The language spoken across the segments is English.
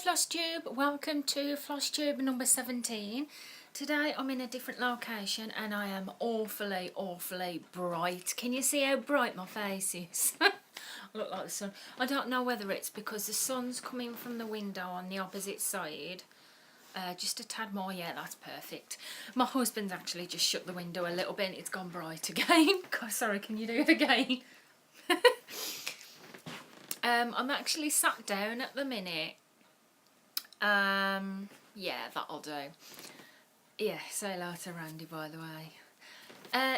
Flosstube, welcome to Flosstube number 17. Today I'm in a different location and I am awfully bright. Can you see how bright my face is? I look like the sun. I don't know whether it's because the sun's coming from the window on the opposite side. Just a tad more, yeah, that's perfect. My husband's actually just shut the window a little bit and it's gone bright again. God, sorry, can you do it again? I'm actually sat down at the minute. Yeah, that'll do. Yeah, say hello to Randy, by the way.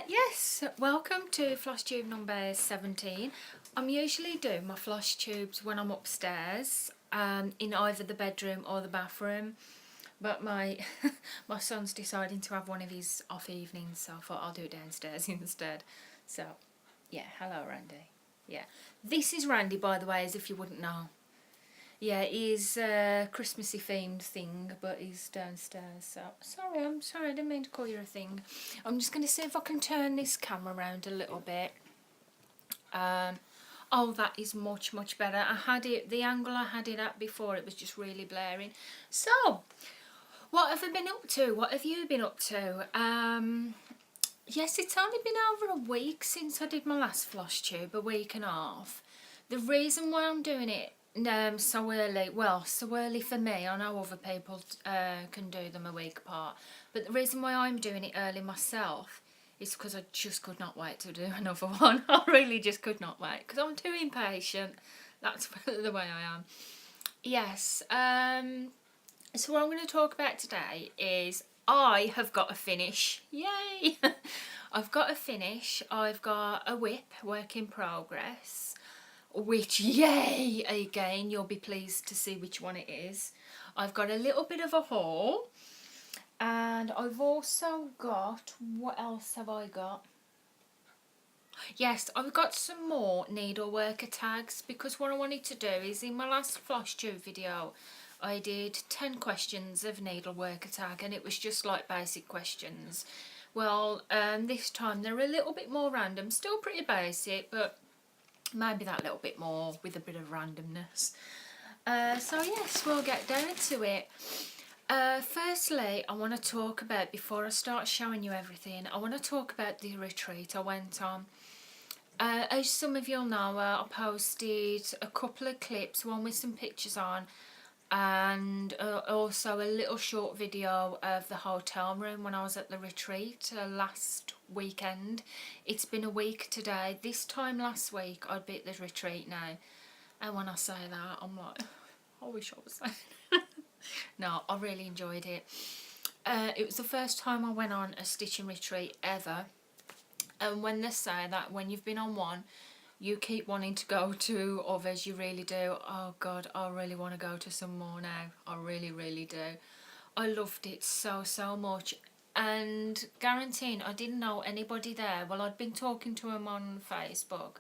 Yes, welcome to Flosstube number 17. I'm usually doing my floss tubes when I'm upstairs, in either the bedroom or the bathroom. But my my son's deciding to have one of his off evenings, so I thought I'll do it downstairs instead. So, yeah, hello Randy. Yeah, this is Randy, by the way, as if you wouldn't know. Yeah, he's a Christmassy themed thing, but he's downstairs, so I'm sorry, I didn't mean to call you a thing. I'm just going to see if I can turn this camera around a little bit. Oh, that is much better. I had it, the angle I had it at before, it was just really blaring. So, what have I been up to? What have you been up to? Yes, it's only been over a week since I did my last floss tube, a week and a half. The reason why I'm doing it so early, well, so early for me, I know other people can do them a week apart, but the reason why I'm doing it early myself is because I just could not wait to do another one. I really just could not wait, because I'm too impatient. That's the way I am. Yes, so what I'm going to talk about today is I have got a finish. Yay! I've got a finish. I've got a whip, work in progress. Which, yay, again, you'll be pleased to see which one it is. I've got a little bit of a haul, and I've also got, what else have I got? Yes, I've got some more needleworker tags, because what I wanted to do is, in my last floss tube video, I did 10 questions of needleworker tag, and it was just like basic questions. Well, this time they're a little bit more random, still pretty basic, but maybe that little bit more with a bit of randomness. So yes, we'll get down to it. Firstly, I want to talk about, before I start showing you everything, I want to talk about the retreat I went on. As some of you'll know, I posted a couple of clips, one with some pictures on, and also a little short video of the hotel room when I was at the retreat last weekend. It's been a week today. This time last week I'd be at the retreat now, and when I say that, I'm like, I wish I was there. No, I really enjoyed it. It was the first time I went on a stitching retreat ever, and when they say that when you've been on one, you keep wanting to go to others, you really do. Oh God, I really want to go to some more now. I really do. I loved it so much, and guaranteeing I didn't know anybody there. Well, I'd been talking to them on Facebook,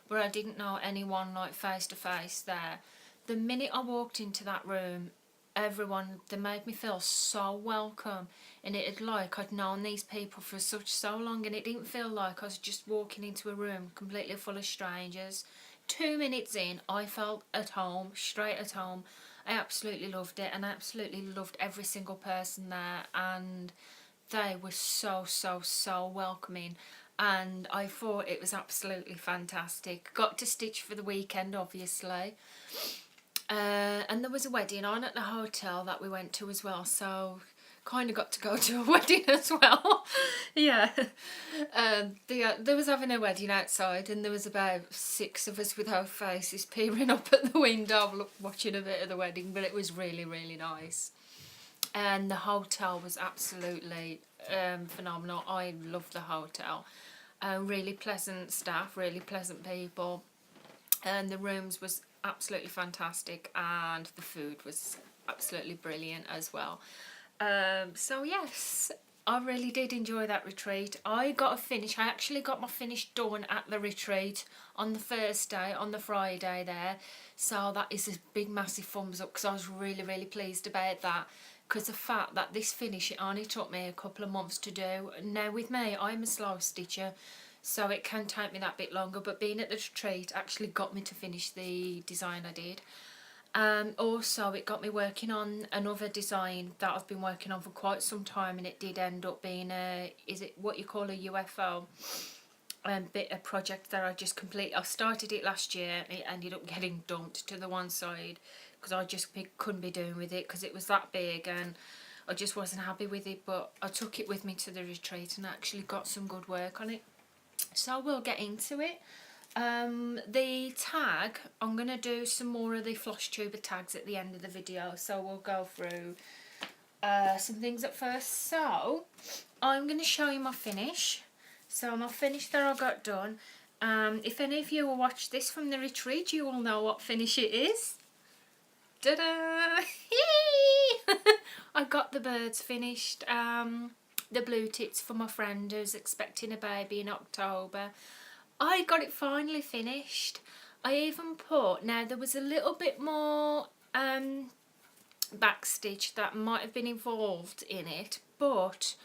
but I didn't know anyone like face to face there. The minute I walked into that room, everyone, they made me feel so welcome, and it had like I'd known these people for so long, and it didn't feel like I was just walking into a room completely full of strangers. 2 minutes in, I felt at home, straight at home. I absolutely loved it, and I absolutely loved every single person there, and they were so welcoming, and I thought it was absolutely fantastic. Got to stitch for the weekend, obviously. And there was a wedding on at the hotel that we went to as well, so kind of got to go to a wedding as well. Yeah. There was having a wedding outside, and there was about 6 of us with our faces peering up at the window watching a bit of the wedding, but it was really nice. And the hotel was absolutely phenomenal. I loved the hotel. Really pleasant staff, really pleasant people, and the rooms was absolutely fantastic, and the food was absolutely brilliant as well. So yes, I really did enjoy that retreat. I got a finish. I actually got my finish done at the retreat on the first day, on the Friday there, so that is a big massive thumbs up, because I was really pleased about that, because the fact that this finish, it only took me a couple of months to do. Now with me, I'm a slow stitcher, so it can take me that bit longer, but being at the retreat actually got me to finish the design I did. Also, it got me working on another design that I've been working on for quite some time, and it did end up being is it what you call a UFO? A project that I just completely, I started it last year, it ended up getting dumped to the one side because I just couldn't be doing with it because it was that big and I just wasn't happy with it, but I took it with me to the retreat and actually got some good work on it. So we'll get into it. The tag, I'm going to do some more of the Flosstube tags at the end of the video, so we'll go through some things at first. So I'm going to show you my finish. So my finish that I got done. If any of you will watch this from the retreat, you will know what finish it is. Ta-da! I got the birds finished. The blue tits for my friend who's expecting a baby in October. I got it finally finished. I even put, now there was a little bit more backstitch that might have been involved in it, but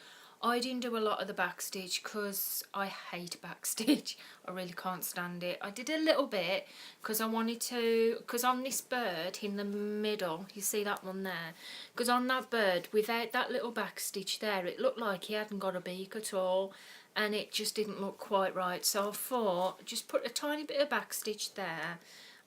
I didn't do a lot of the backstitch because I hate backstitch. I really can't stand it. I did a little bit because I wanted to, because on this bird in the middle, you see that one there, because on that bird without that little backstitch there, it looked like he hadn't got a beak at all and it just didn't look quite right. So I thought just put a tiny bit of backstitch there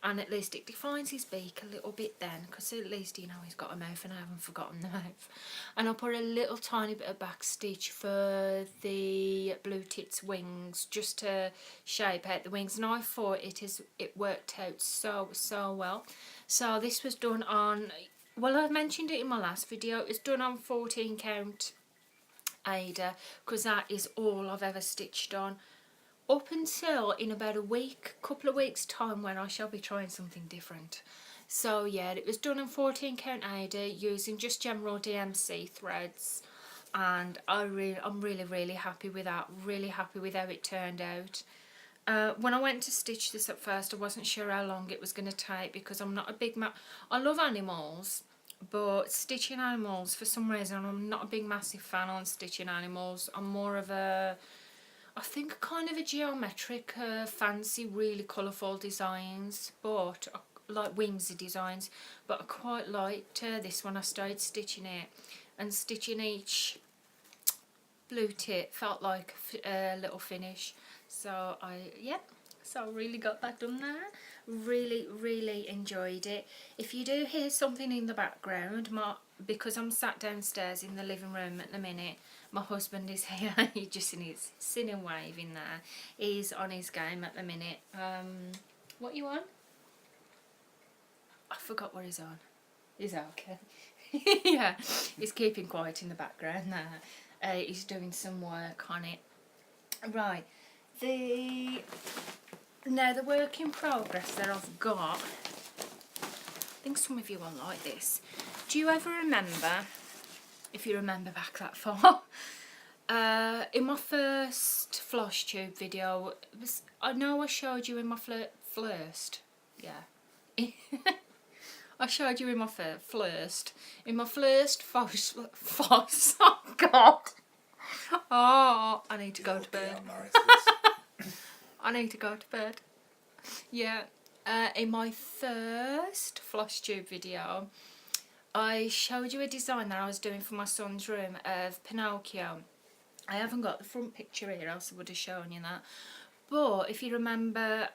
and at least it defines his beak a little bit then, because at least, you know, he's got a mouth and I haven't forgotten the mouth. And I'll put a little tiny bit of back stitch for the blue tits wings just to shape out the wings, and I thought it worked out so well. So this was done on, well, I mentioned it in my last video, it's done on 14 count Ada because that is all I've ever stitched on, up until in about couple of weeks time, when I shall be trying something different. So yeah, it was done in 14 count Ada using just general DMC threads, and I'm really happy with that, really happy with how it turned out. When I went to stitch this at first, I wasn't sure how long it was going to take because I'm not a big I love animals, but stitching animals, for some reason, I'm not a big massive fan on stitching animals. I'm more of a, I think, kind of a geometric, fancy, really colourful designs, but like whimsy designs, but I quite liked this when I started stitching it, and stitching each blue tit felt like a little finish. So so I really got that done there. Really enjoyed it. If you do hear something in the background, because I'm sat downstairs in the living room at the minute, my husband is here. He just is sitting and waving there. He's on his game at the minute. What you on? I forgot what he's on. He's okay. Yeah, he's keeping quiet in the background there. He's doing some work on it. Right, now the work in progress that I've got, I think some of you will like this. Do you ever remember, if you remember back that far, in my first Flosstube video, I know I showed you in my first, yeah. I showed you in my first oh God, oh, I need to go to bed. I need to go to bed. Yeah, in my first Flosstube video, I showed you a design that I was doing for my son's room of Pinocchio. I haven't got the front picture here, else I would have shown you that. But if you remember,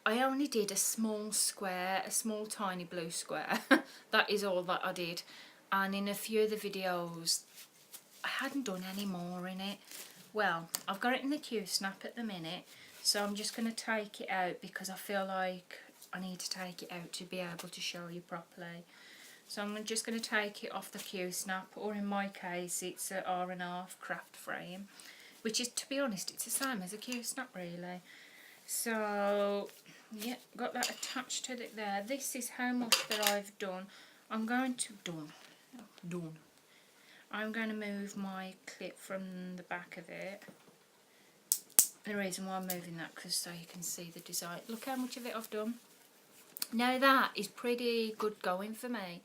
I only did a small square, a small tiny blue square. That is all that I did. And in a few of the videos, I hadn't done any more in it. Well, I've got it in the Q-snap at the minute, so I'm just going to take it out because I feel like I need to take it out to be able to show you properly. So I'm just going to take it off the Q-snap, or in my case it's a R&R craft frame, which is, to be honest, it's the same as a Q-snap really. So yeah, got that attached to it there. This is how much that I've done. I'm going to I'm going to move my clip from the back of it. The reason why I'm moving that, because so you can see the design. Look how much of it I've done. Now that is pretty good going for me.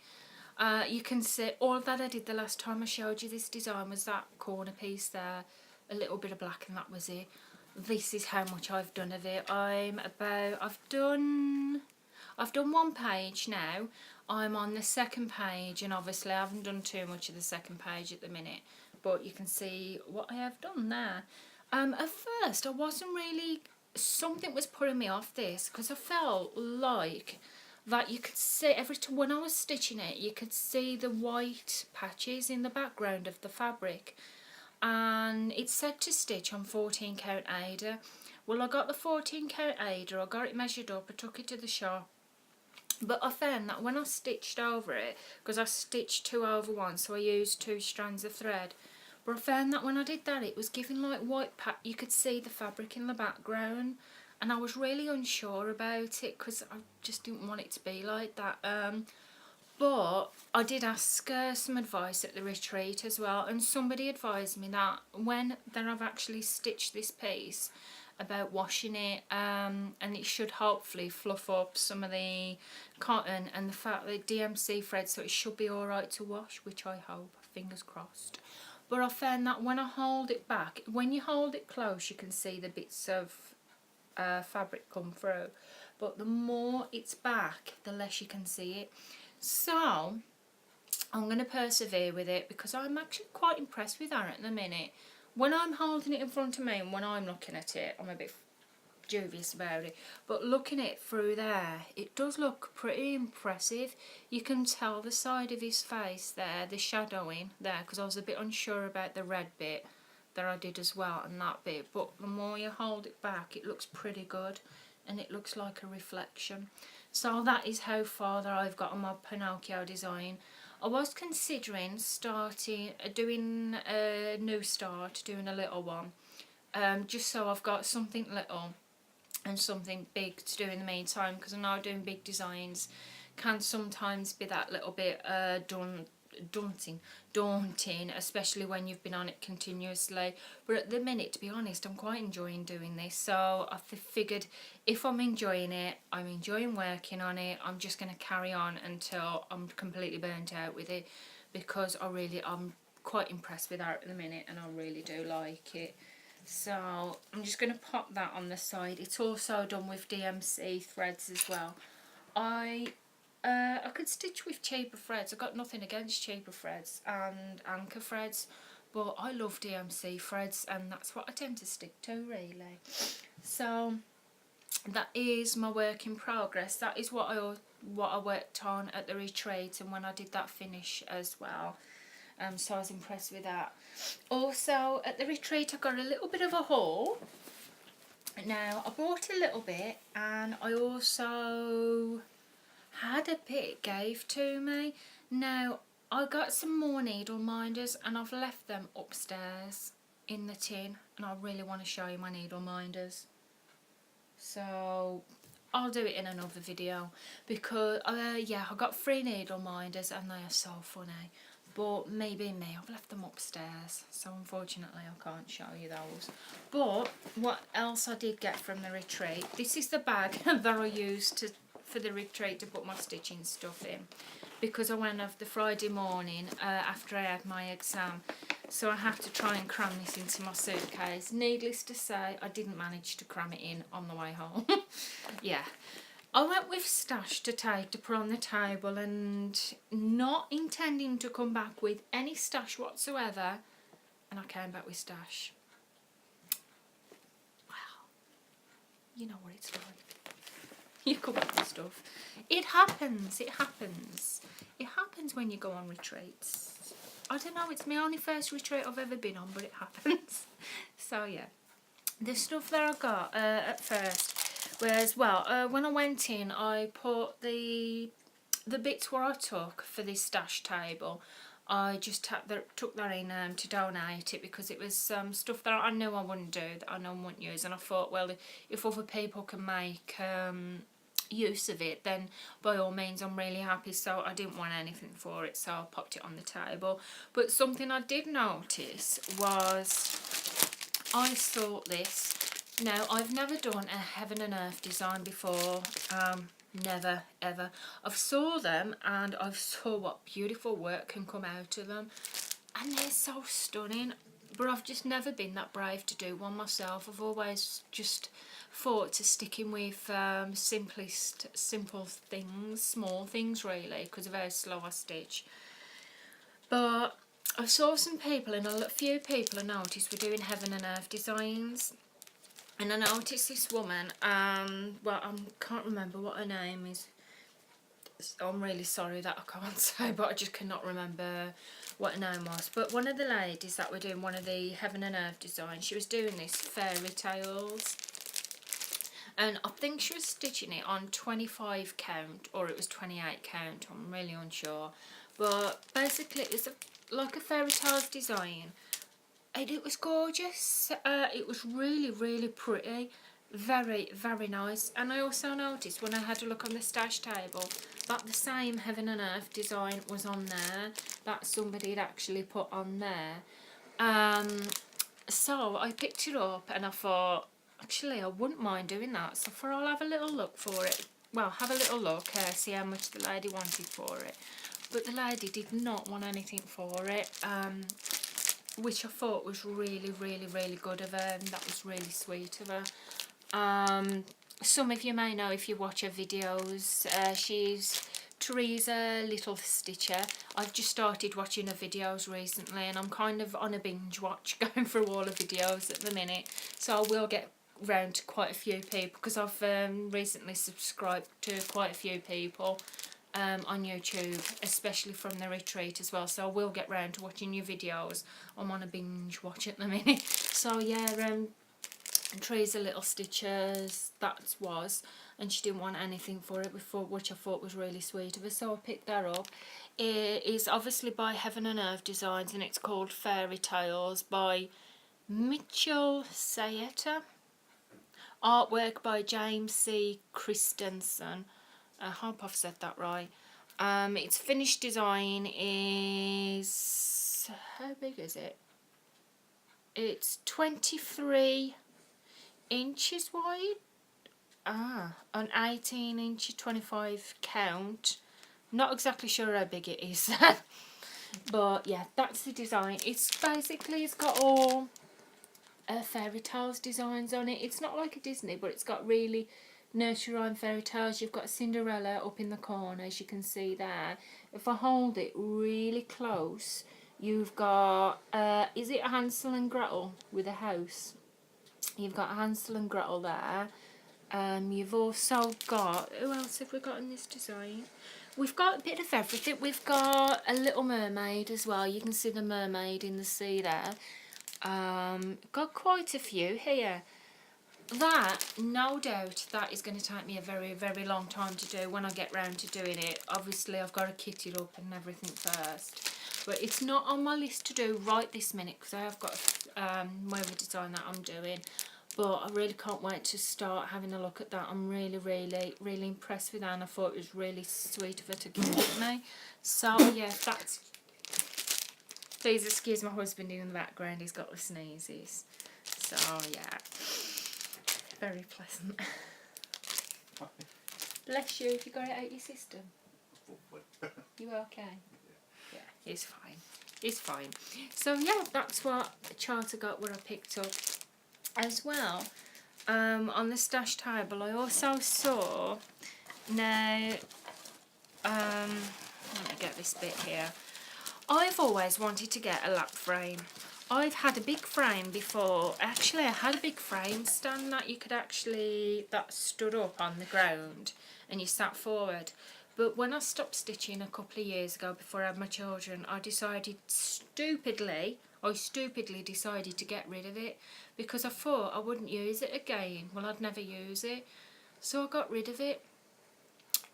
You can see all that I did the last time I showed you this design was that corner piece there, a little bit of black, and that was it. This is how much I've done of it. I've done one page now. I'm on the second page, and obviously I haven't done too much of the second page at the minute, but you can see what I have done there. At first I wasn't really, something was putting me off this, because I felt like that you could see when I was stitching it, you could see the white patches in the background of the fabric, and it said to stitch on 14 count Aida. Well, I got the 14 count Aida, I got it measured up, I took it to the shop, but I found that when I stitched over it, because I stitched 2 over 1, so I used 2 strands of thread, but I found that when I did that, it was giving like white you could see the fabric in the background, and I was really unsure about it, because I just didn't want it to be like that. But I did ask some advice at the retreat as well, and somebody advised me that when I've actually stitched this piece, about washing it, and it should hopefully fluff up some of the cotton and the fact that DMC thread, so it should be alright to wash, which I hope, fingers crossed. But I found that when I hold it back, when you hold it close, you can see the bits of fabric come through, but the more it's back, the less you can see it. So I'm going to persevere with it, because I'm actually quite impressed with that at the minute. When I'm holding it in front of me and when I'm looking at it, I'm a bit dubious about it, but looking at it through there, it does look pretty impressive. You can tell the side of his face there, the shadowing there, because I was a bit unsure about the red bit that I did as well, and that bit, but the more you hold it back, it looks pretty good, and it looks like a reflection. So that is how far that I've got on my Pinocchio design. I was considering doing a new start, doing a little one, just so I've got something little and something big to do in the meantime, because I know doing big designs can sometimes be that little bit daunting, especially when you've been on it continuously. But at the minute, to be honest, I'm quite enjoying doing this, so I figured if I'm enjoying it, I'm enjoying working on it, I'm just going to carry on until I'm completely burnt out with it, because I'm quite impressed with art at the minute, and I really do like it. So I'm just going to pop that on the side. It's also done with DMC threads as well. I could stitch with cheaper threads. I've got nothing against cheaper threads and anchor threads, but I love DMC threads, and that's what I tend to stick to, really. So that is my work in progress. That is what I worked on at the retreat, and when I did that finish as well. So I was impressed with that. Also at the retreat, I got a little bit of a haul. Now I bought a little bit, and I also had a bit gave to me. Now I got some more needle minders, and I've left them upstairs in the tin, and I really want to show you my needle minders. So I'll do it in another video, because yeah, I got 3 needle minders, and they are so funny. But maybe I've left them upstairs, so unfortunately I can't show you those. But what else I did get from the retreat, this is the bag that I used for the retreat to put my stitching stuff in, because I went off the Friday morning after I had my exam, so I have to try and cram this into my suitcase. Needless to say, I didn't manage to cram it in on the way home. Yeah. I went with stash to put on the table, and not intending to come back with any stash whatsoever, and I came back with stash. Wow. You know what it's like. You come back with stuff. It happens, it happens. It happens when you go on retreats. I don't know, it's my only first retreat I've ever been on, but it happens. So yeah. The stuff that I got at first was, well, when I went in, I put the bits where I took for this stash table, I just took that in to donate it, because it was stuff that I knew I wouldn't do, that I know I wouldn't use, and I thought, well, if other people can make use of it, then by all means I'm really happy. So I didn't want anything for it, so I popped it on the table. But something I did notice was, I saw this. Now, I've never done a heaven and earth design before, never ever. I've saw them, and I've saw what beautiful work can come out of them, and they're so stunning. but I've just never been that brave to do one myself. I've always just thought to sticking with simple things, small things really, because of how slow I stitch. But I saw some people, and a few people I noticed were doing heaven and earth designs. And I noticed this woman, well, I can't remember what her name is. I'm really sorry that I can't say, but I just cannot remember what her name was. But one of the ladies that were doing one of the heaven and earth designs, she was doing this fairy tales. And I think she was stitching it on 25 count, or it was 28 count, I'm really unsure. But basically it was like a fairy tales design. And it was gorgeous. It was really, really pretty. Very, very nice. And I also noticed when I had a look on the stash table that the same heaven and earth design was on there, that somebody had actually put on there. So I picked it up and I thought, actually I wouldn't mind doing that. So I'll have a little look for it. Well, have a little look, see how much the lady wanted for it. But the lady did not want anything for it. Which I thought was really, really, really good of her, and that was really sweet of her. Some of you may know if you watch her videos, she's Teresa Little Stitcher. I've just started watching her videos recently, and I'm kind of on a binge watch going through all her videos at the minute, so I will get round to quite a few people, because I've recently subscribed to quite a few people on YouTube, especially from the retreat as well, so I will get round to watching your videos. I'm on a binge watch at the minute. So yeah, Teresa Little Stitchers, that was, and she didn't want anything for it before, which I thought was really sweet of her, so I picked that up. It is obviously by Heaven and Earth Designs, and it's called Fairy Tales by Mitchell Sayeta. Artwork by James C. Christensen. I hope I've said that right. Its finished design is, how big is it? It's 23 inches wide. An 18 inch 25 count. Not exactly sure how big it is. But yeah, that's the design. It's got all fairy tales designs on it. It's not like a Disney, but it's got really nursery rhyme fairy tales. You've got Cinderella up in the corner, as you can see there. If I hold it really close, you've got is it Hansel and Gretel with a house? You've got Hansel and Gretel there. You've also got, who else have we got in this design? We've got a bit of everything. We've got a Little Mermaid as well. You can see the mermaid in the sea there. Got quite a few here. That, no doubt, that is going to take me a very, very long time to do when I get round to doing it. Obviously, I've got to kit it up and everything first. But it's not on my list to do right this minute, because I have got my other design that I'm doing. But I really can't wait to start having a look at that. I'm really, really, really impressed with that, and I thought it was really sweet of her to give it me. So, yeah, that's... Please excuse my husband in the background, he's got the sneezes. So, yeah. Very pleasant. Bless you, if you got it out your system. You okay? Yeah, it's fine. It's fine. So yeah, that's what chart I got, what I picked up as well. On the stash table, I also saw, now, let me get this bit here. I've always wanted to get a lap frame. I've had a big frame before. Actually, I had a big frame stand that you could actually, that stood up on the ground and you sat forward. But when I stopped stitching a couple of years ago, before I had my children, I stupidly decided to get rid of it, because I thought I wouldn't use it again. Well, I'd never use it. So I got rid of it.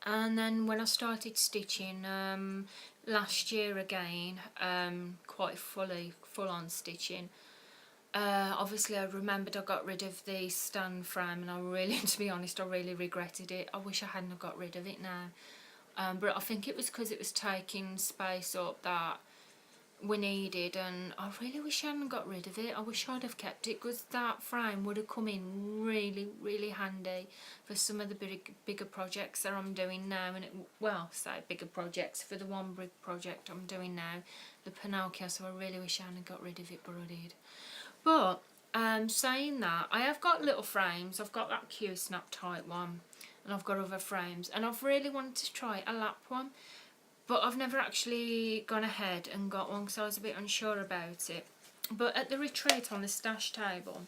And then when I started stitching last year again, quite full on stitching, obviously I remembered I got rid of the stand frame, and I really, to be honest, I really regretted it. I wish I hadn't got rid of it now. But I think it was because it was taking space up that we needed, and I really wish I hadn't got rid of it. I wish I'd have kept it, because that frame would have come in really, really handy for some of the bigger projects that I'm doing now. And well, say bigger projects, for the one brick project I'm doing now, the Pinocchio. So I really wish I hadn't got rid of it, but I did. But saying that, I have got little frames. I've got that Q Snap type one, and I've got other frames, and I've really wanted to try a lap one, but I've never actually gone ahead and got one because I was a bit unsure about it. But at the retreat on the stash table,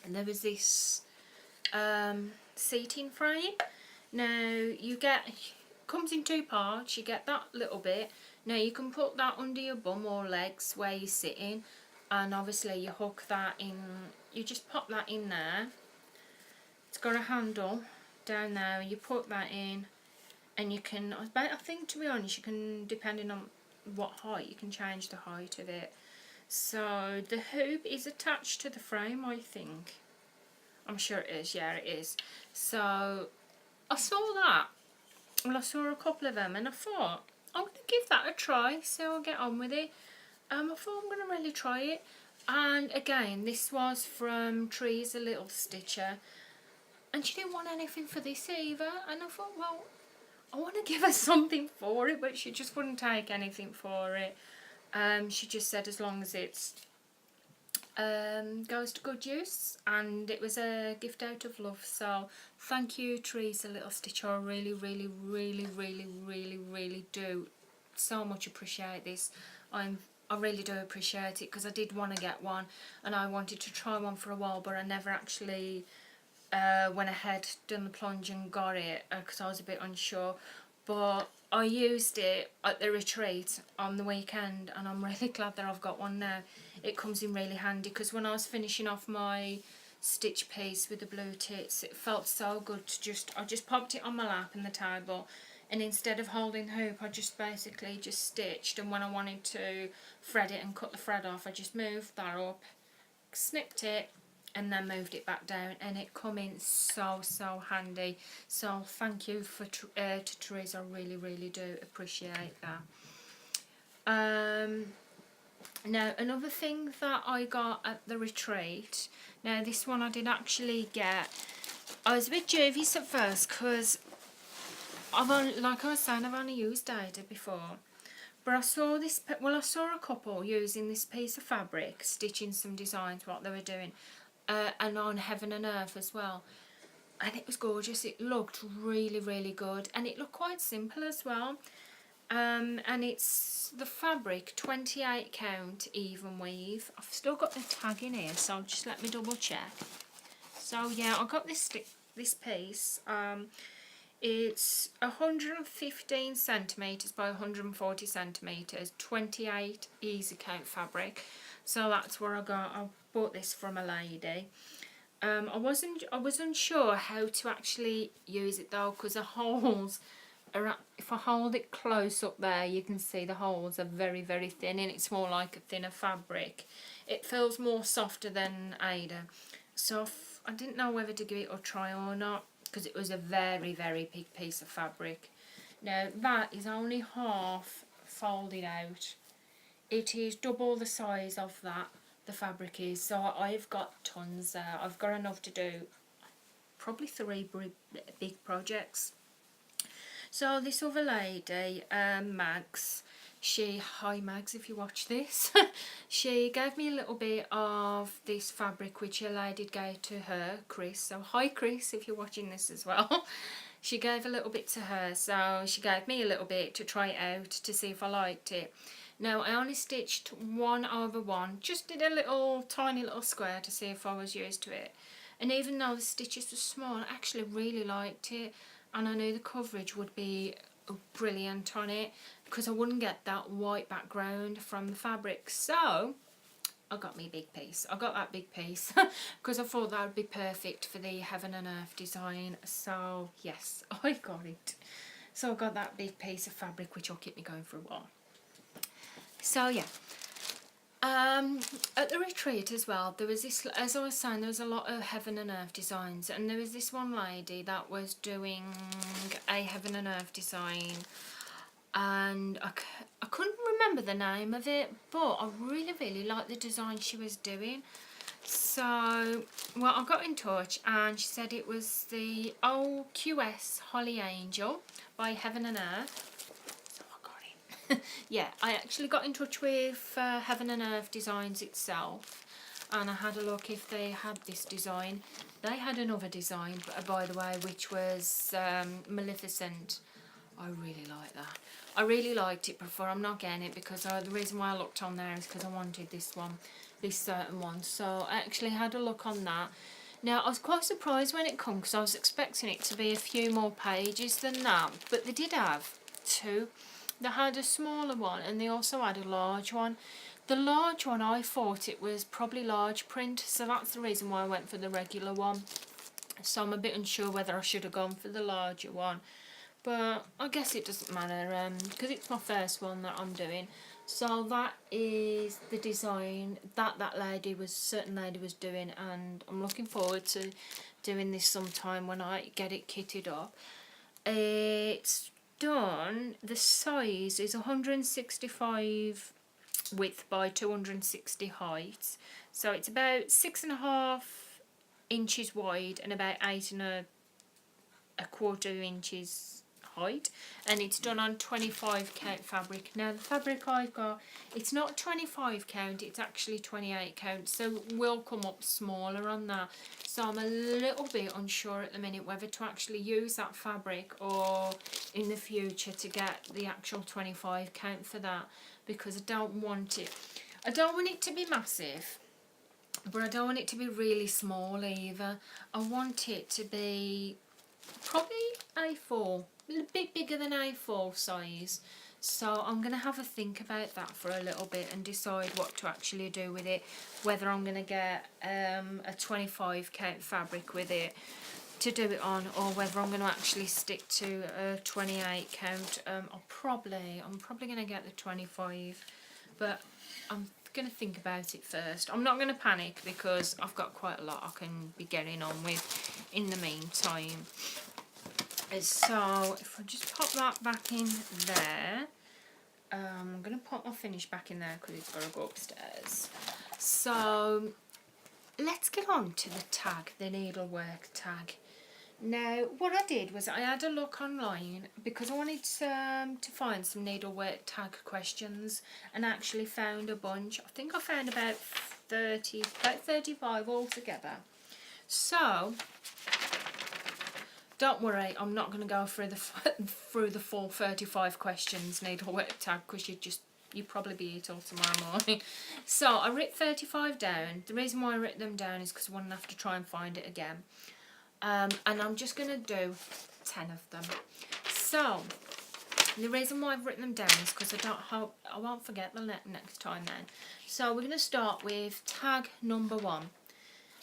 and there was this seating frame. Now you get, comes in two parts. You get that little bit. Now you can put that under your bum or legs where you're sitting, and obviously you hook that in. You just pop that in there. It's got a handle down there. You put that in. And you can, I think, to be honest, you can, depending on what height, you can change the height of it. So the hoop is attached to the frame, I think. I'm sure it is, yeah it is. So I saw that. Well, I saw a couple of them and I thought, I'm going to give that a try, so I'll get on with it. I thought I'm going to really try it. And again, this was from Trees a Little Stitcher. And she didn't want anything for this either. And I thought, well, I want to give her something for it, but she just wouldn't take anything for it. She just said as long as it's goes to good use, and it was a gift out of love. So thank you, Trees a Little Stitcher. I really, really, really, really, really, really do so much appreciate this. I really do appreciate it, because I did want to get one, and I wanted to try one for a while, but I never actually went ahead, done the plunge and got it, because I was a bit unsure. But I used it at the retreat on the weekend, and I'm really glad that I've got one now. It comes in really handy, because when I was finishing off my stitch piece with the blue tits, it felt so good to I just popped it on my lap in the table, and instead of holding the hoop, I just basically just stitched, and when I wanted to thread it and cut the thread off, I just moved that up, snipped it, and then moved it back down, and it come in so handy. So thank you to Teresa. I really, really do appreciate that. Now another thing that I got at the retreat, now this one I did actually get. I was a bit dubious at first, because like I was saying, I've only used Dada before. But I saw this, well, I saw a couple using this piece of fabric, stitching some designs, what they were doing. And on Heaven and Earth as well, and it was gorgeous. It looked really, really good, and it looked quite simple as well. And it's the fabric 28 count even weave. I've still got the tag in here, so just let me double check. So yeah, I got this piece. It's 115 centimetres by 140 centimetres, 28 easy count fabric. So that's where I bought this from a lady. I was unsure how to actually use it though, because the holes are, if I hold it close up there, you can see the holes are very, very thin, and it's more like a thinner fabric. It feels more softer than Ada. So I didn't know whether to give it a try or not, because it was a very, very big piece of fabric. Now that is only half folded out. It is double the size of that, the fabric is, so I've got tons there. I've got enough to do probably 3 big projects. So this other lady, Mags, hi Mags if you watch this, she gave me a little bit of this fabric which a lady gave to her, Chris. So hi Chris if you're watching this as well. She gave a little bit to her, so she gave me a little bit to try it out to see if I liked it. Now I only stitched 1/1, just did a little tiny little square to see if I was used to it. And even though the stitches were small, I actually really liked it, and I knew the coverage would be brilliant on it, because I wouldn't get that white background from the fabric. So I got me big piece. I got that big piece because I thought that would be perfect for the Heaven and Earth design. So yes, I got it. So I got that big piece of fabric, which will keep me going for a while. So yeah, at the retreat as well, there was this, as I was saying, there was a lot of Heaven and Earth designs, and there was this one lady that was doing a Heaven and Earth design, and I couldn't remember remember the name of it, but I really liked the design she was doing. So, well, I got in touch and she said it was the OQS Holly Angel by Heaven and Earth. So I got it. Yeah, I actually got in touch with Heaven and Earth Designs itself, and I had a look if they had this design. They had another design, by the way, which was Maleficent. I really like that. I really liked it before. I'm not getting it because the reason why I looked on there is because I wanted this one, this certain one. So I actually had a look on that. Now, I was quite surprised when it came because I was expecting it to be a few more pages than that. But they did have two. They had a smaller one and they also had a large one. The large one, I thought it was probably large print, so that's the reason why I went for the regular one. So I'm a bit unsure whether I should have gone for the larger one. But I guess it doesn't matter because it's my first one that I'm doing. So that is the design that certain lady was doing, and I'm looking forward to doing this sometime when I get it kitted up. It's done, the size is 165 width by 260 height, so it's about 6.5 inches wide and about 8.25 inches height, and it's done on 25 count fabric. Now the fabric I've got, it's not 25 count, it's actually 28 count, so will come up smaller on that. So I'm a little bit unsure at the minute whether to actually use that fabric or in the future to get the actual 25 count for that, because I don't want it to be massive, but I don't want it to be really small either. I want it to be probably A4, a bit bigger than A4 size. So I'm going to have a think about that for a little bit and decide what to actually do with it, whether I'm going to get a 25 count fabric with it to do it on, or whether I'm going to actually stick to a 28 count. I'm probably going to get the 25, but I'm going to think about it first. I'm not going to panic because I've got quite a lot I can be getting on with in the meantime. So if I just pop that back in there, I'm going to pop my finish back in there because it's got to go upstairs. So let's get on to the tag, the needlework tag. Now what I did was I had a look online because I wanted to find some needlework tag questions, and actually found a bunch. I think I found about 35 altogether. So don't worry, I'm not going to go through the full 35 questions needlework tag because you'd probably be here till tomorrow morning. So I wrote 35 down. The reason why I wrote them down is because I wouldn't have to try and find it again. And I'm just going to do 10 of them. So the reason why I've written them down is because I won't forget the next time then. So we're going to start with tag number 1.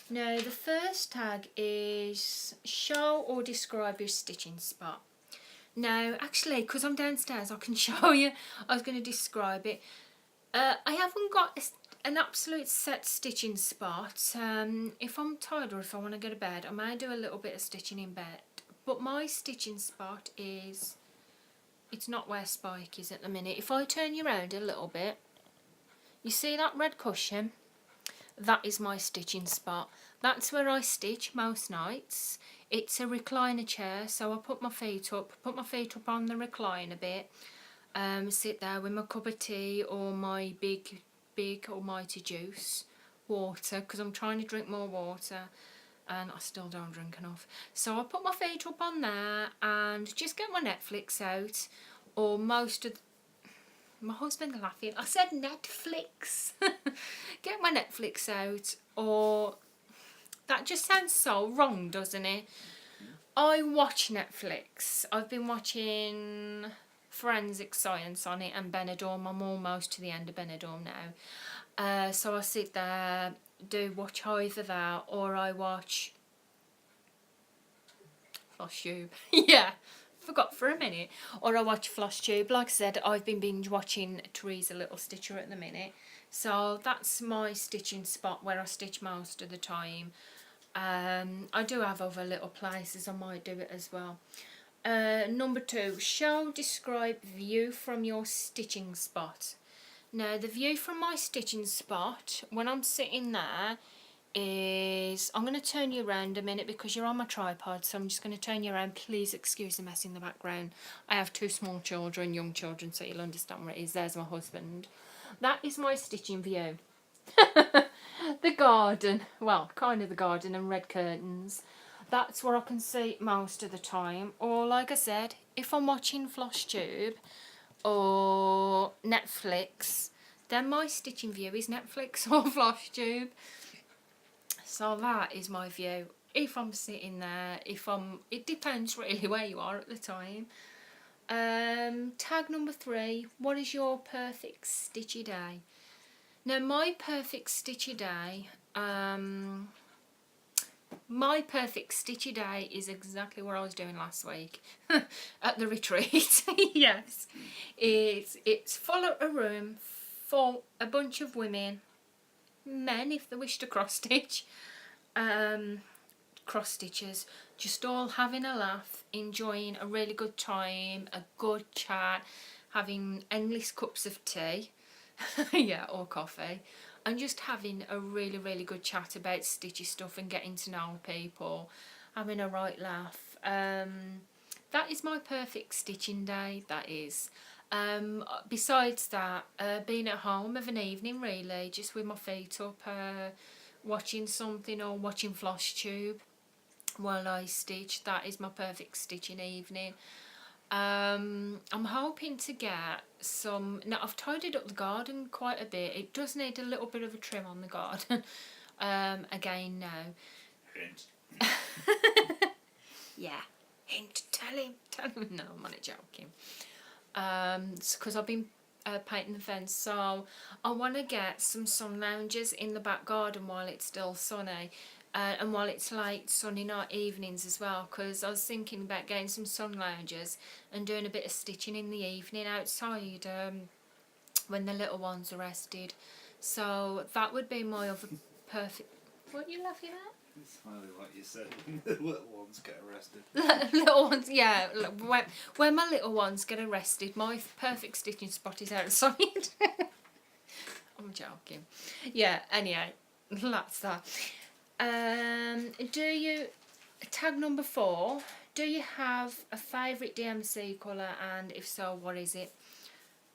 Now the first tag is show or describe your stitching spot. Now actually, because I'm downstairs, I can show you. I was going to describe it. I haven't got an absolute set stitching spot. If I'm tired or if I want to go to bed, I may do a little bit of stitching in bed. But my stitching spot is, it's not where Spike is at the minute. If I turn you around a little bit, you see that red cushion? That is my stitching spot. That's where I stitch most nights. It's a recliner chair, so I put my feet up on the recliner bit, sit there with my cup of tea or my big almighty juice, water, because I'm trying to drink more water and I still don't drink enough. So I put my feet up on there and just get my Netflix out, or most of my husband laughing, I said Netflix. Get my Netflix out, or that just sounds so wrong, doesn't it? I watch Netflix. I've been watching Forensic Science on it and Benidorm. I'm almost to the end of Benidorm now. So I sit there, watch either that, or I watch Flosstube. Yeah, forgot for a minute. Or I watch Flosstube. Like I said, I've been binge watching Teresa Little Stitcher at the minute. So that's my stitching spot where I stitch most of the time. I do have other little places I might do it as well. Number 2, show, describe view from your stitching spot. Now the view from my stitching spot when I'm sitting there is, I'm going to turn you around a minute because you're on my tripod, so I'm just going to turn you around. Please excuse the mess in the background. I have 2 small children, young children, so you'll understand what it is. There's my husband. That is my stitching view. The garden, well, kind of the garden and red curtains. That's where I can see most of the time. Or like I said, if I'm watching Flosstube or Netflix, then my stitching view is Netflix or Flosstube. So that is my view. If I'm sitting there, it depends really where you are at the time. Tag number 3, what is your perfect stitchy day? Now my perfect stitchy day, is exactly what I was doing last week at the retreat. Yes, it's full of a room for a bunch of women, men if they wish to cross stitch, cross stitchers, just all having a laugh, enjoying a really good time, a good chat, having endless cups of tea. Yeah, or coffee, and just having a really, really good chat about stitchy stuff and getting to know people, having a right laugh. That is my perfect stitching day, that is. Besides that, being at home of an evening really, just with my feet up, watching something or watching Flosstube while I stitch, that is my perfect stitching evening. I'm hoping to get some, now I've tidied up the garden quite a bit. It does need a little bit of a trim on the garden. Again now. Hint. Yeah, hint, tell him. No, I'm only joking. Because I've been painting the fence, so I want to get some sun loungers in the back garden while it's still sunny. And while it's late sunny night evenings as well, because I was thinking about getting some sun loungers and doing a bit of stitching in the evening outside when the little ones are rested. So that would be my other perfect... What are you laughing at? It's highly like you said, the little ones get arrested. Little ones, yeah. When my little ones get arrested, my perfect stitching spot is outside. I'm joking. Yeah, anyway, that's that. Tag number 4, do you have a favourite DMC colour, and if so, what is it?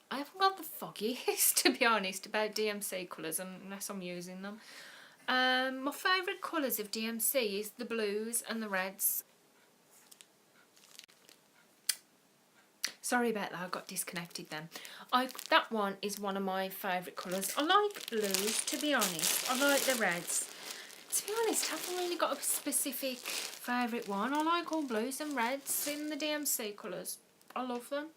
I haven't got the foggiest, to be honest, about DMC colours unless I'm using them. My favourite colours of DMC is the blues and the reds. Sorry about that, I got disconnected then. That one is one of my favourite colours. I like blues, to be honest. I like the reds. To be honest, I haven't really got a specific favourite one. I like all blues and reds in the DMC colours. I love them.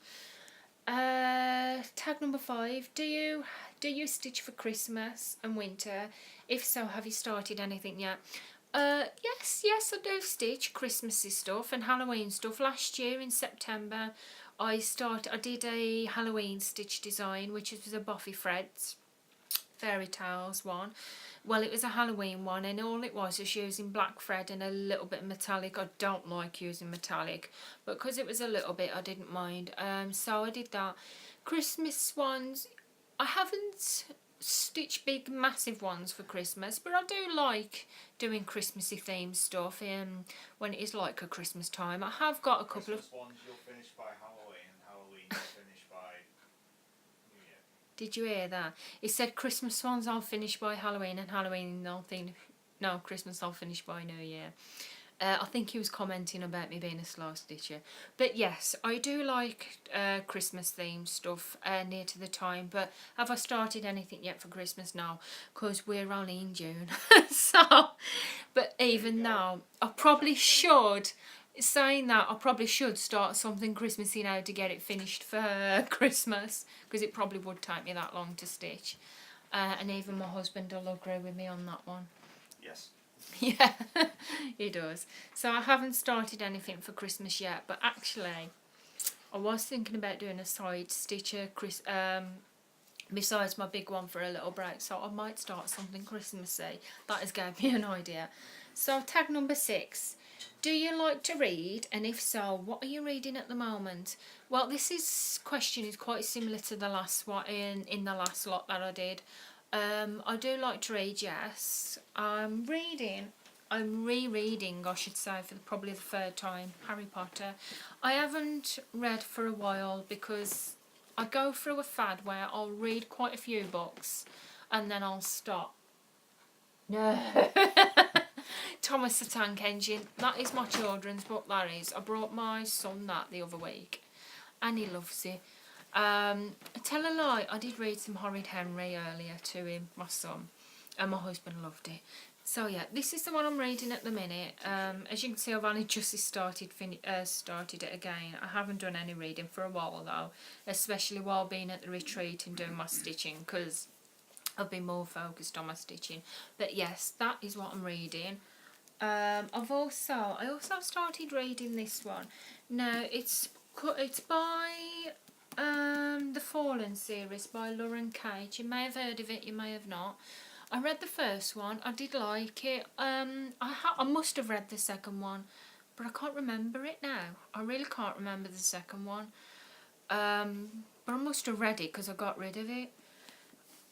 Tag number 5. Do you stitch for Christmas and winter? If so, have you started anything yet? Yes, I do stitch Christmassy stuff and Halloween stuff. Last year in September, I did a Halloween stitch design, which was a Buffy Threads fairy tales one. Well, it was a Halloween one, and all it was using black thread and a little bit of metallic. I don't like using metallic, but because it was a little bit, I didn't mind. So I did that. Christmas ones, I haven't stitched big, massive ones for Christmas, but I do like doing Christmassy themed stuff when it is like a Christmas time. I have got a couple Christmas ones you'll finish by Halloween, and Halloween you'll finish by New Year. Did you hear that? It said Christmas ones I'll finish by Halloween, and Halloween Christmas I'll finish by New Year. I think he was commenting about me being a slow stitcher. But yes, I do like Christmas themed stuff near to the time. But have I started anything yet for Christmas? No, because we're only in June. So, but even now, I probably should. Saying that, I probably should start something Christmassy now to get it finished for Christmas, because it probably would take me that long to stitch. And even my husband will agree with me on that one. Yes. Yeah, he does. So I haven't started anything for Christmas yet, but actually I was thinking about doing a side stitcher besides my big one for a little break, so I might start something Christmassy. That has given me an idea. So tag number 6. Do you like to read? And if so, what are you reading at the moment? Well, question is quite similar to the last one in the last lot that I did. I do like to read, yes. I'm rereading, I should say, for probably the third time, Harry Potter. I haven't read for a while because I go through a fad where I'll read quite a few books and then I'll stop. No. Thomas the Tank Engine. That is my children's book, that is. I brought my son that the other week and he loves it. Tell a lie, I did read some Horrid Henry earlier to him, my son, and my husband loved it. So yeah, this is the one I'm reading at the minute. As you can see, I've only just started it again. I haven't done any reading for a while though, especially while being at the retreat and doing my stitching, because I've been more focused on my stitching. But yes, that is what I'm reading. I also started reading this one. Now it's by the Fallen series by Lauren Cage. You may have heard of it, you may have not. I read the first one. I did like it. I must have read the second one, but I can't remember it now. I really can't remember the second one. But I must have read it because I got rid of it.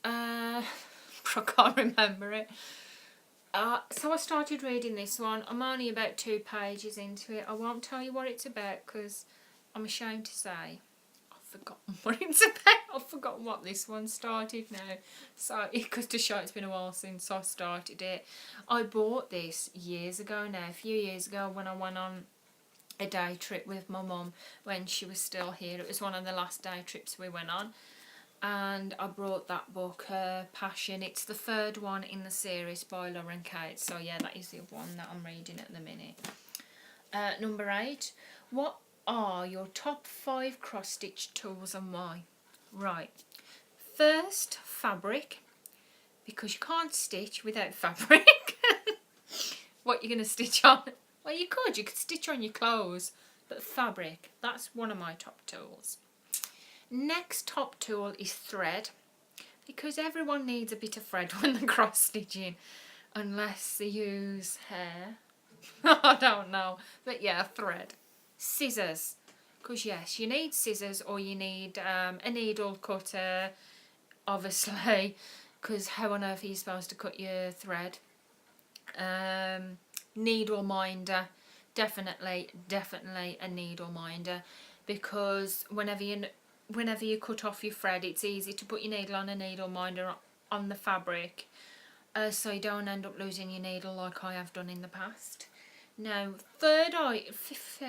But I can't remember it. So I started reading this one. I'm only about 2 pages into it. I won't tell you what it's about because I'm ashamed to say I've forgotten what it's about. I've forgotten what this one started now. So it goes to show it's been a while since I started it. I bought this years ago now, a few years ago, when I went on a day trip with my mum when she was still here. It was one of the last day trips we went on. And I brought that book, Passion. It's the third one in the series by Lauren Cage. So yeah, that is the one that I'm reading at the minute. Number 8. What are your top 5 cross-stitch tools and why? Right. First, fabric. Because you can't stitch without fabric. What you're going to stitch on? Well, you could stitch on your clothes. But fabric, that's one of my top tools. Next top tool is thread, because everyone needs a bit of thread when they're cross stitching, unless they use hair. I don't know, but yeah, thread. Scissors, because yes, you need scissors, or you need a needle cutter, obviously, because how on earth are you supposed to cut your thread? Needle minder, definitely a needle minder, because whenever you cut off your thread, it's easy to put your needle on a needle minder on the fabric, so you don't end up losing your needle like I have done in the past. Now, fifth,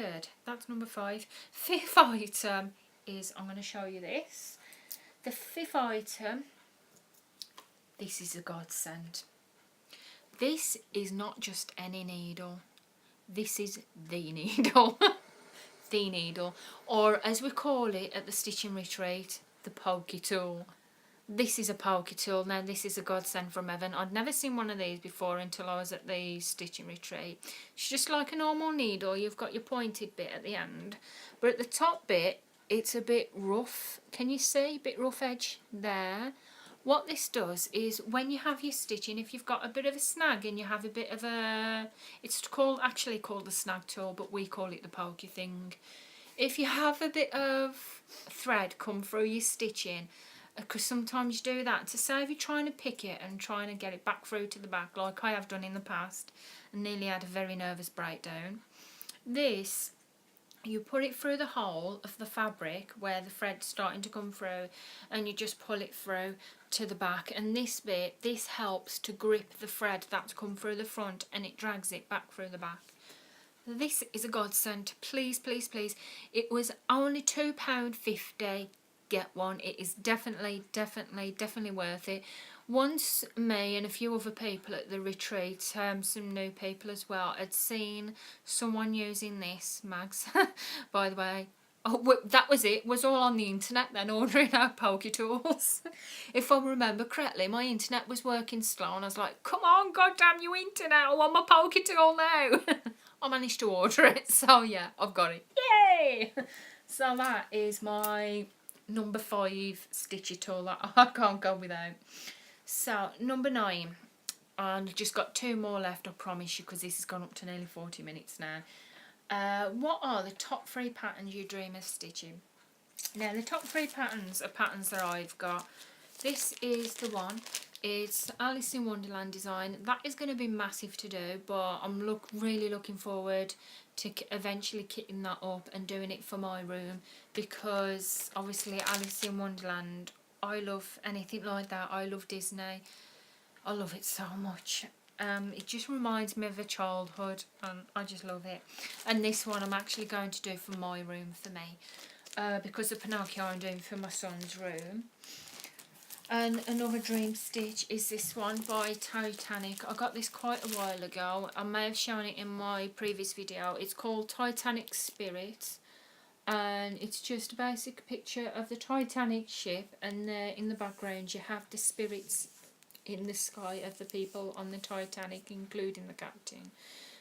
that's number 5. 5th item is, I'm going to show you this. The 5th item, this is a godsend. This is not just any needle. This is the needle. The needle, or as we call it at the stitching retreat, the pokey tool. This is a pokey tool. Now this is a godsend from heaven. I'd never seen one of these before until I was at the stitching retreat. It's just like a normal needle. You've got your pointed bit at the end, but at the top bit it's a bit rough. Can you see? A bit rough edge there. What this does is, when you have your stitching, if you've got a bit of a snag and you have a bit of a, it's actually called the snag tool, but we call it the pokey thing. If you have a bit of thread come through your stitching, because sometimes you do that to save you trying to pick it and trying to get it back through to the back, like I have done in the past, and nearly had a very nervous breakdown. This, you put it through the hole of the fabric where the thread's starting to come through, and you just pull it through to the back, and this helps to grip the thread that's come through the front, and it drags it back through the back. This is a godsend. Please, please, please. It was only £2.50. Get one. It is definitely worth it. Once me and a few other people at the retreat, some new people as well, had seen someone using this, Mags, by the way. Oh, that was it. Was all on the internet then, ordering out pokey tools. If I remember correctly, my internet was working slow, and I was like, come on, goddamn you internet, I want my pokey tool now. I managed to order it, so yeah, I've got it. Yay! So that is my number 5 stitchy tool that I can't go without. So, number 9. and I've just got 2 more left, I promise you, because this has gone up to nearly 40 minutes now. What are the top 3 patterns you dream of stitching? Now, the top 3 patterns are patterns that I've got. This is the one. It's Alice in Wonderland design. That is going to be massive to do, but I'm really looking forward to eventually kitting that up and doing it for my room, because obviously Alice in Wonderland, I love anything like that. I love Disney. I love it so much. It just reminds me of a childhood, and I just love it. And this one I'm actually going to do for my room for me, because the Pinocchio I'm doing for my son's room. And another dream stitch is this one by Titanic. I got this quite a while ago. I may have shown it in my previous video. It's called Titanic Spirit, and it's just a basic picture of the Titanic ship, and in the background you have the spirits in the sky of the people on the Titanic, including the captain.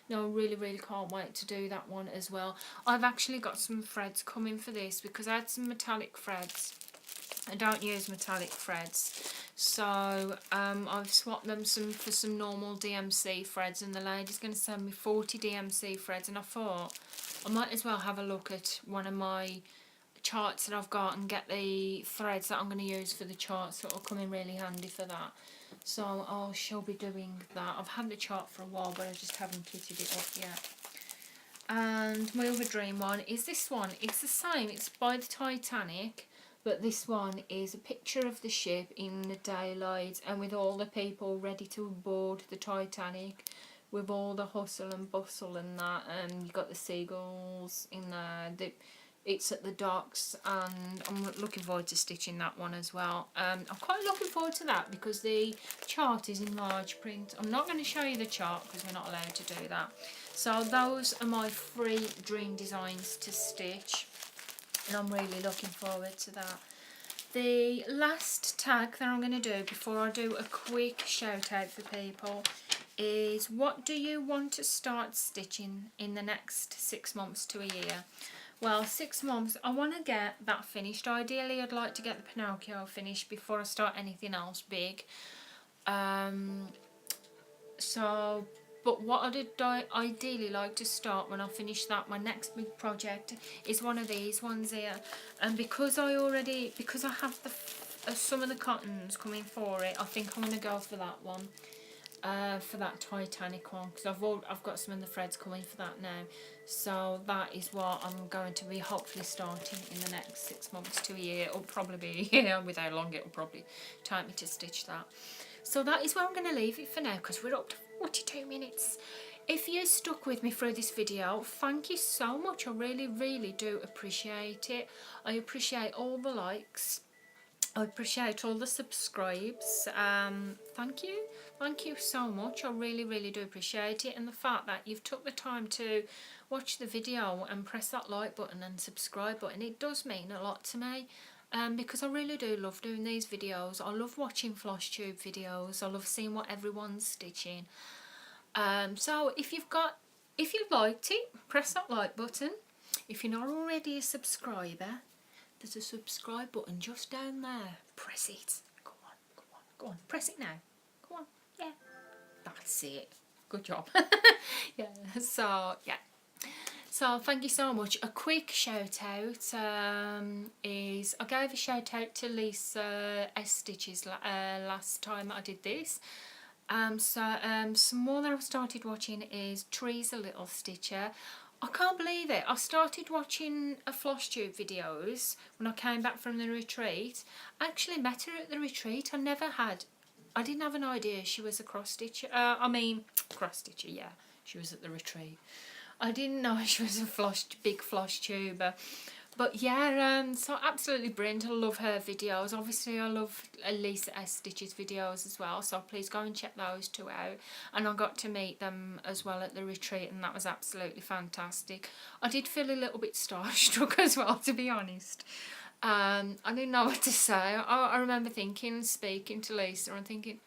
Now I really can't wait to do that one as well. I've actually got some threads coming for this, because I had some metallic threads. I don't use metallic threads, so I've swapped them for some normal DMC threads, and the lady's going to send me 40 DMC threads, and I thought I might as well have a look at one of my charts that I've got and get the threads that I'm going to use for the charts, so it'll come in really handy for that. So I shall be doing that. I've had the chart for a while, but I just haven't kitted it up yet. And my other dream one is this one. It's the same, it's by the Titanic, but this one is a picture of the ship in the daylight, and with all the people ready to board the Titanic, with all the hustle and bustle and that, and you've got the seagulls in there. It's at the docks, and I'm looking forward to stitching that one as well. I'm quite looking forward to that because the chart is in large print. I'm not going to show you the chart because we're not allowed to do that. So those are my 3 dream designs to stitch, and I'm really looking forward to that. The last tag that I'm going to do before I do a quick shout out for people is, what do you want to start stitching in the next 6 months to a year? Well, 6 months, I want to get that finished. Ideally, I'd like to get the Pinocchio finished before I start anything else big. But what I'd ideally like to start when I finish that, my next big project, is one of these ones here. And because I have some of the cottons coming for it, I think I'm going to go for that one. For that Titanic one, because I've got some of the threads coming for that now, so that is what I'm going to be hopefully starting in the next 6 months to a year, or probably be a year with how long it will probably take me to stitch that. So that is where I'm going to leave it for now, because we're up to 42 minutes. If you stuck with me through this video, thank you so much. I really do appreciate it. I appreciate all the likes. I appreciate all the subscribes. Thank you so much. I really do appreciate it, and the fact that you've took the time to watch the video and press that like button and subscribe button, it does mean a lot to me, because I really do love doing these videos. I love watching Flosstube videos. I love seeing what everyone's stitching. So if you've liked it, press that like button. If you're not already a subscriber, there's a subscribe button just down there. Press it. Go on. Press it now. Go on. Yeah. That's it. Good job. Yeah. So thank you so much. A quick shout out is, I gave a shout out to Lisa S Stitches last time I did this. Some more that I've started watching is Teresa Little Stitcher. I can't believe it. I started watching a Flosstube videos when I came back from the retreat. I actually met her at the retreat. I didn't have an idea she was a cross stitcher. Cross stitcher, yeah. She was at the retreat. I didn't know she was a big Flosstuber. But yeah, so absolutely brilliant. I love her videos. Obviously, I love Lisa S Stitches videos as well. So please go and check those 2 out. And I got to meet them as well at the retreat, and that was absolutely fantastic. I did feel a little bit starstruck as well, to be honest. I didn't know what to say. I remember speaking to Lisa and thinking,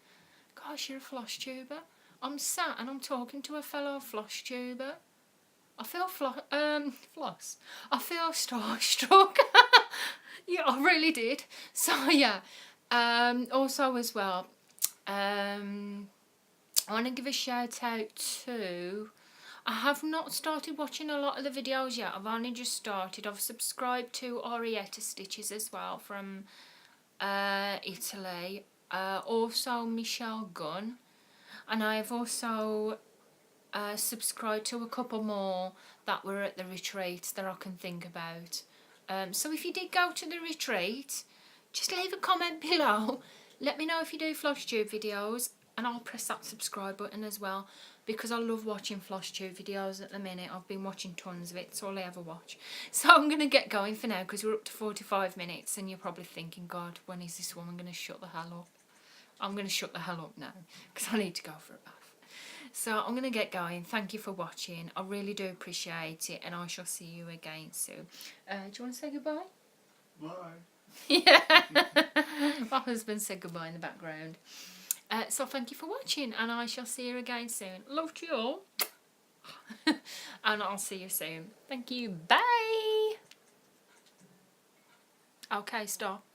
gosh, you're a Flosstuber. I'm sat and I'm talking to a fellow Flosstuber. I feel I feel starstruck. Yeah, I really did. So yeah. Also as well, I want to give a shout out to... I have not started watching a lot of the videos yet. I've only just started. I've subscribed to Arietta Stitches as well from Italy. Also Michelle Gunn. And I've also subscribed to a couple more that were at the retreat that I can think about. So if you did go to the retreat, just leave a comment below. Let me know if you do Flosstube videos, and I'll press that subscribe button as well, because I love watching Flosstube videos at the minute. I've been watching tons of it. It's all I ever watch. So I'm going to get going for now, because we're up to 45 minutes and you're probably thinking, God, when is this woman going to shut the hell up? I'm going to shut the hell up now, because I need to go for a bath. So I'm going to get going. Thank you for watching. I really do appreciate it, and I shall see you again soon. Do you want to say goodbye? Bye. Yeah. My husband said goodbye in the background. So thank you for watching, and I shall see you again soon. Love to you all. And I'll see you soon. Thank you. Bye. Okay, stop.